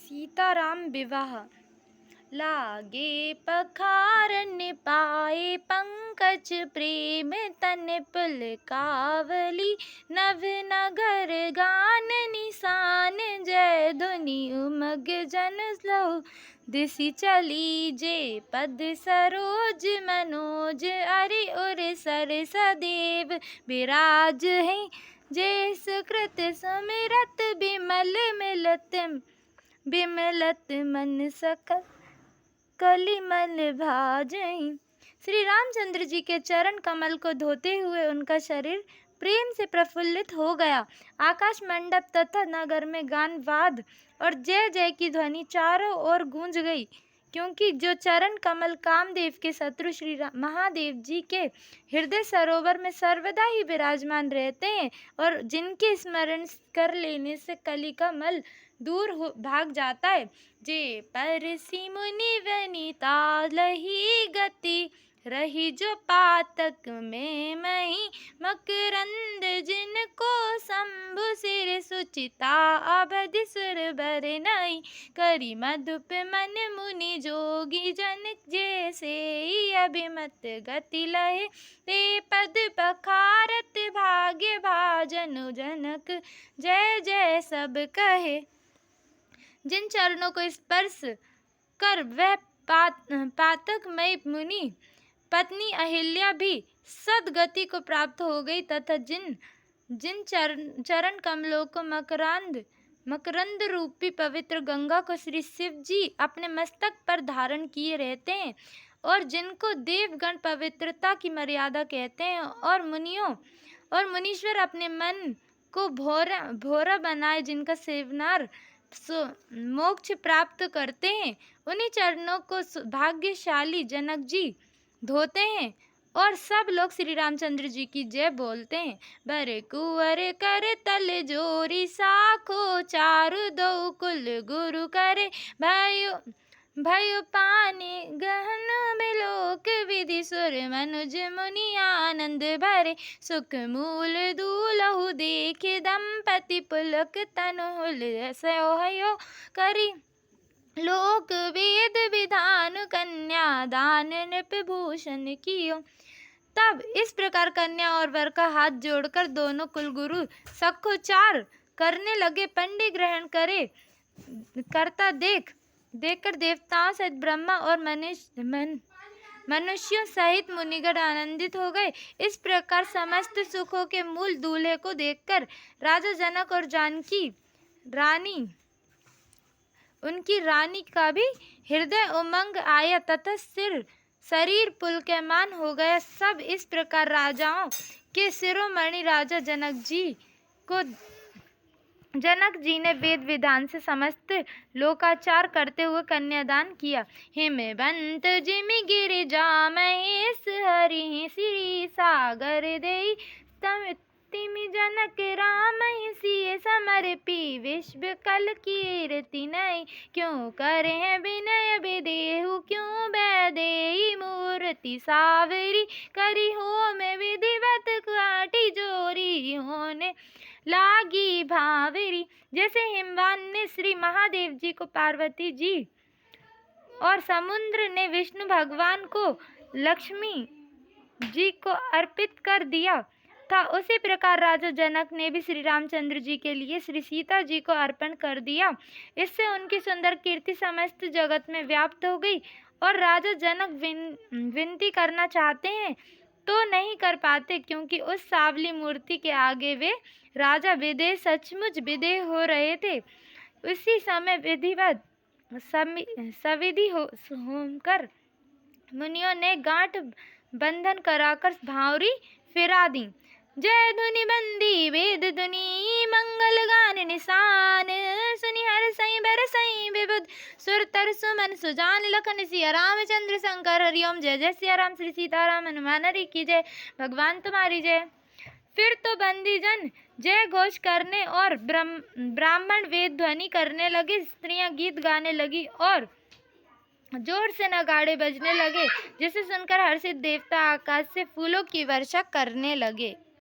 सीताराम विवाह। लागे पखारन पाए पंकज प्रेम तन पुलकावली। नव नगर गान निशान जय धुनि उमग जन लहु दिशि चली। जे पद सरोज मनोज अरि उर सर सदेव विराज है। जे सुकृत सुमिरत बिमलत मन सकल कलिमल भाजई। श्री रामचंद्र जी के चरण कमल को धोते हुए उनका शरीर प्रेम से प्रफुल्लित हो गया। आकाश मंडप तथा नगर में गान वाद और जय जय की ध्वनि चारों ओर गूंज गई, क्योंकि जो चरण कमल कामदेव के शत्रु श्री महादेव जी के हृदय सरोवर में सर्वदा ही विराजमान रहते हैं और जिनके स्मरण कर लेने से कली का मल दूर भाग जाता है। जे परसी मुनि वनिता लही गति रही जो पातक में मही। मकरंद जिनको शंभु सिर सुचिता अवधि सुर बर नई। करी मधुप मन मुनि जोगी जन जैसे अभिमत गति लहे। ते पद पखारत भाग्य भाजनु जनक जय जय सब कहे। जिन चरणों को स्पर्श कर वह पातकमय मुनि पत्नी अहिल्या भी सदगति को प्राप्त हो गई तथा जिन चरण कमलों को मकरंद रूपी पवित्र गंगा को श्री शिव जी अपने मस्तक पर धारण किए रहते हैं और जिनको देवगण पवित्रता की मर्यादा कहते हैं और मुनीश्वर अपने मन को भोरा बनाए जिनका सेवनार मोक्ष प्राप्त करते हैं, उन्हीं चरणों को भाग्यशाली जनक जी धोते हैं और सब लोग श्री रामचंद्र जी की जय बोलते हैं। बर कुंवर कर तल जोरी साखो चारु दो कुल गुरु करे। भयो पानी गहन बिलोक विधि सुर मनुज मुनि आनंद भरे। सुख मूल दूलहु देखे दंपति पुलक तनु सयो करी। लोक वेद विधान कन्या दान नृप भूषण कियो। तब इस प्रकार कन्या और वर का हाथ जोड़कर दोनों कुलगुरु सखोचार करने लगे। पंडित ग्रहण करता देखकर देवताओं सहित ब्रह्मा और मनुष्यों सहित मुनिगण आनंदित हो गए। इस प्रकार समस्त सुखों के मूल दूल्हे को देखकर राजा जनक और जानकी रानी उनकी रानी का भी हृदय उमंग आया तथा शरीर पुलकमान हो गया। सब इस प्रकार राजाओं के शिरोमणि राजा जनक जी ने वेद विधान से समस्त लोकाचार करते हुए कन्यादान किया। हिमवंत जिमि गिरिजा महेश हरि श्री सागर देई। तिमि जनक राम सिय समर्पी विश्व कल कीर्ति नई। क्यों करे हैं विनय विदेहु क्यों बैदेई मूर्ति सावरी। करी हो में विधिवत काटी जोरी होने लागी भावरी। जैसे हिमवान ने श्री महादेव जी को पार्वती जी और समुद्र ने विष्णु भगवान को लक्ष्मी जी को अर्पित कर दिया था, उसी प्रकार राजा जनक ने भी श्री रामचंद्र जी के लिए श्री सीता जी को अर्पण कर दिया। इससे उनकी सुंदर कीर्ति समस्त जगत में व्याप्त हो गई और राजा जनक विनती करना चाहते हैं तो नहीं कर पाते, क्योंकि उस सावली मूर्ति के आगे वे राजा विदेह सचमुच विदेह हो रहे थे। उसी समय विधिवत सविधि होकर मुनियों ने गांठ बंधन कराकर भांवरी फिरा दी। जय धुनि बंदी वेद धुनि मंगल गान निशान। सुनि हर सई बर सई विबुध सुर तर सुमन सुजान। लखन सिया रामचंद्र शंकर हरिओम। जय जय सिया राम श्री सीताराम हनुमान हरि की जय। भगवान तुम्हारी जय। फिर तो बंदी जन जय घोष करने और ब्राह्मण वेद ध्वनि करने लगे। स्त्रियां गीत गाने लगी और जोर से नगाड़े बजने लगे, जिसे सुनकर हर्षित देवता आकाश से फूलों की वर्षा करने लगे।